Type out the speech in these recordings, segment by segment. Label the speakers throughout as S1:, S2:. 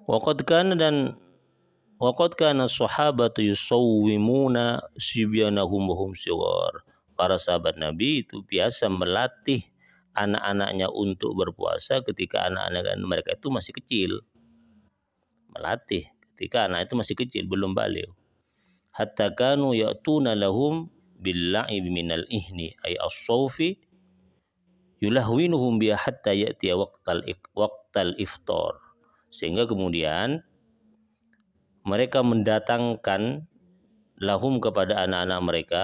S1: Waqad kana dan waqad kana sahabatu yusawwimuna sibyanahum wa hum sighar. Para sahabat Nabi itu biasa melatih anak-anaknya untuk berpuasa ketika anak-anak mereka itu masih kecil. Melatih ketika anak itu masih kecil, belum balik. Hatta kanu ya'tuna lahum bil la'ib minal ihni ay as-sawfi yulahwinuhum biha hatta ya'tiya waqtal iftar. Sehingga kemudian mereka mendatangkan lahum kepada anak-anak mereka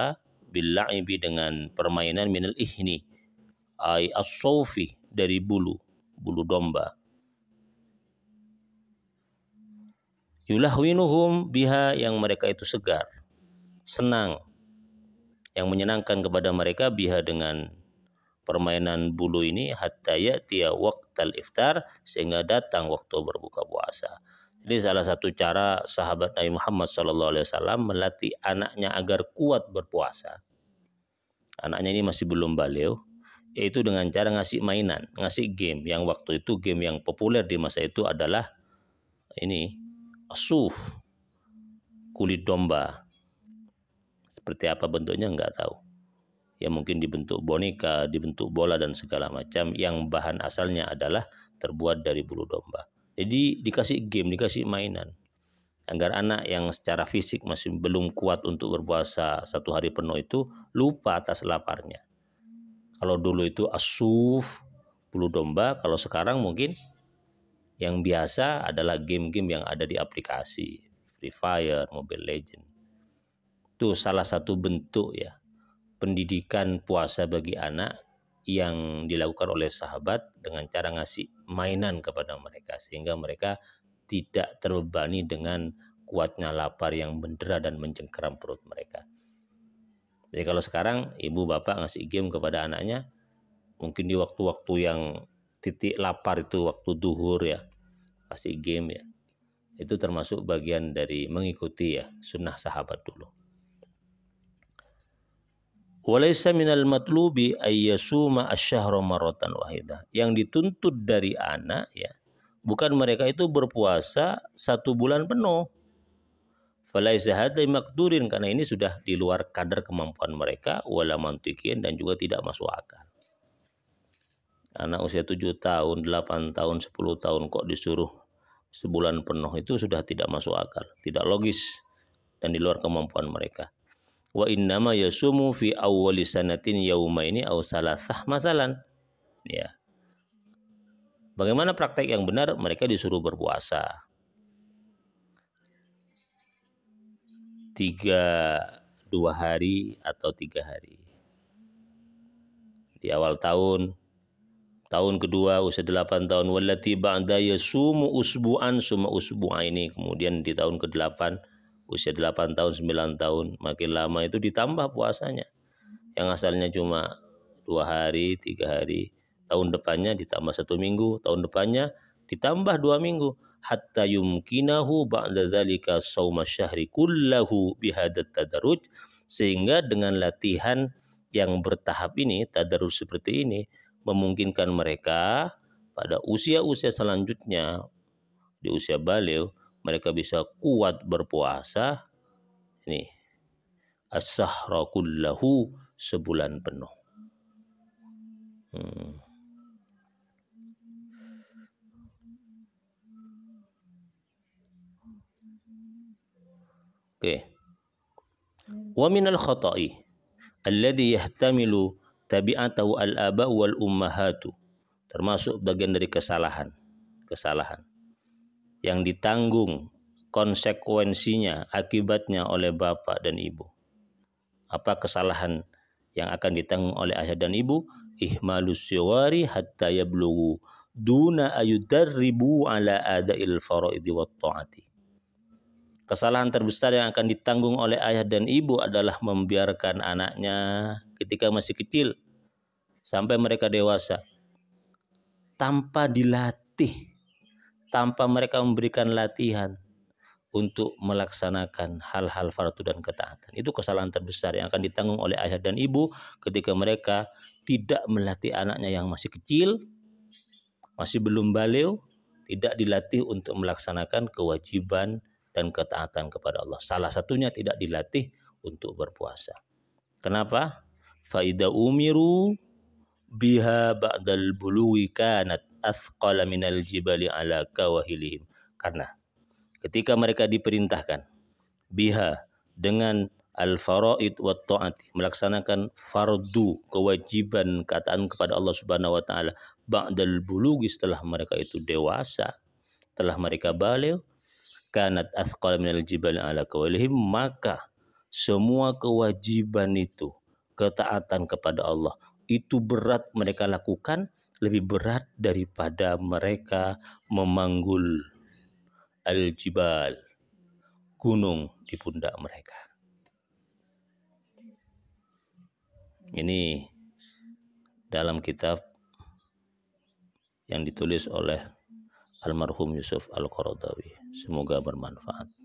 S1: bil la'ibi dengan permainan minal ihni ay as-sawfi dari bulu domba. Yulahwinuhum biha yang mereka itu segar, senang, yang menyenangkan kepada mereka biha dengan permainan bulu ini hatta ya'tiya waqtal iftar sehingga datang waktu berbuka puasa. Jadi salah satu cara sahabat Nabi Muhammad SAW melatih anaknya agar kuat berpuasa. Anaknya ini masih belum balik, yaitu dengan cara ngasih mainan, ngasih game. Yang waktu itu game yang populer di masa itu adalah ini asuf, kulit domba. Seperti apa bentuknya nggak tahu. Ya mungkin dibentuk boneka, dibentuk bola dan segala macam yang bahan asalnya adalah terbuat dari bulu domba. Jadi dikasih game, dikasih mainan agar anak yang secara fisik masih belum kuat untuk berpuasa 1 hari penuh itu lupa atas laparnya. Kalau dulu itu asuf, bulu domba, kalau sekarang mungkin yang biasa adalah game-game yang ada di aplikasi Free Fire, Mobile Legend. Itu salah satu bentuk ya pendidikan puasa bagi anak yang dilakukan oleh sahabat dengan cara ngasih mainan kepada mereka sehingga mereka tidak terbebani dengan kuatnya lapar yang mendera dan mencengkeram perut mereka. Jadi kalau sekarang ibu bapak ngasih game kepada anaknya mungkin di waktu-waktu yang titik lapar itu waktu duhur ya, kasih game ya. Itu termasuk bagian dari mengikuti ya sunnah sahabat dulu. Walaysa minal matlubi ayyasuma asyahra marratan wahidah. Yang dituntut dari anak ya, bukan mereka itu berpuasa 1 bulan penuh. Falaysa hadza maqdurin, karena ini sudah di luar kadar kemampuan mereka, wala mantiqin dan juga tidak masuk akal. Anak usia 7 tahun, 8 tahun, 10 tahun kok disuruh sebulan penuh, itu sudah tidak masuk akal, tidak logis dan di luar kemampuan mereka. Wa innama yasumu fi awwali sanatin yaumaini aw salasah masalan. Ya. Bagaimana praktek yang benar? Mereka disuruh berpuasa 2 hari atau 3 hari. Di awal tahun kedua usia 8 tahun, wallati ba'da yasumu usbu'an summa usbu'aini. Kemudian di tahun ke-8 usia 8 tahun, 9 tahun, makin lama itu ditambah puasanya. Yang asalnya cuma 2 hari, 3 hari, tahun depannya ditambah 1 minggu, tahun depannya ditambah 2 minggu. Hatta yumkinahu ba'da zalika shauma syahri kullahu bihadat tadarruj. Sehingga dengan latihan yang bertahap ini, tadarruj seperti ini, memungkinkan mereka pada usia-usia selanjutnya, di usia balighh, mereka bisa kuat berpuasa ini as-sahra kullahu, sebulan penuh. Oke. Wa minal khata'i alladhi yahtamilu tabi'atahu al-aba wal ummahatu. Termasuk bagian dari kesalahan yang ditanggung konsekuensinya, akibatnya oleh bapak dan ibu. Apa kesalahan yang akan ditanggung oleh ayah dan ibu? Ihmalus siwari hatta yablughu duna ayudarribu ala adail faraidi wat ta'ati. Kesalahan terbesar yang akan ditanggung oleh ayah dan ibu adalah membiarkan anaknya ketika masih kecil sampai mereka dewasa tanpa dilatih, tanpa mereka memberikan latihan untuk melaksanakan hal-hal fardu dan ketaatan. Itu kesalahan terbesar yang akan ditanggung oleh ayah dan ibu ketika mereka tidak melatih anaknya yang masih kecil, masih belum balighh, tidak dilatih untuk melaksanakan kewajiban dan ketaatan kepada Allah. Salah satunya tidak dilatih untuk berpuasa. Kenapa? Faida umiru biha ba'dal buluwi kanat athqala minal jibali ala kawahilihim. Karena ketika mereka diperintahkan biha dengan al-faraid wa ta'ati, melaksanakan fardu, kewajiban ketaatan kepada Allah Subhanahu wa taala, ba'dal bulughi, setelah mereka itu dewasa, setelah mereka baligh, kanat athqal minal jibali ala kawalihim, maka semua kewajiban itu, ketaatan kepada Allah itu berat mereka lakukan, lebih berat daripada mereka memanggul al-jibal, gunung di pundak mereka. Ini dalam kitab yang ditulis oleh almarhum Yusuf Al-Qaradawi. Semoga bermanfaat.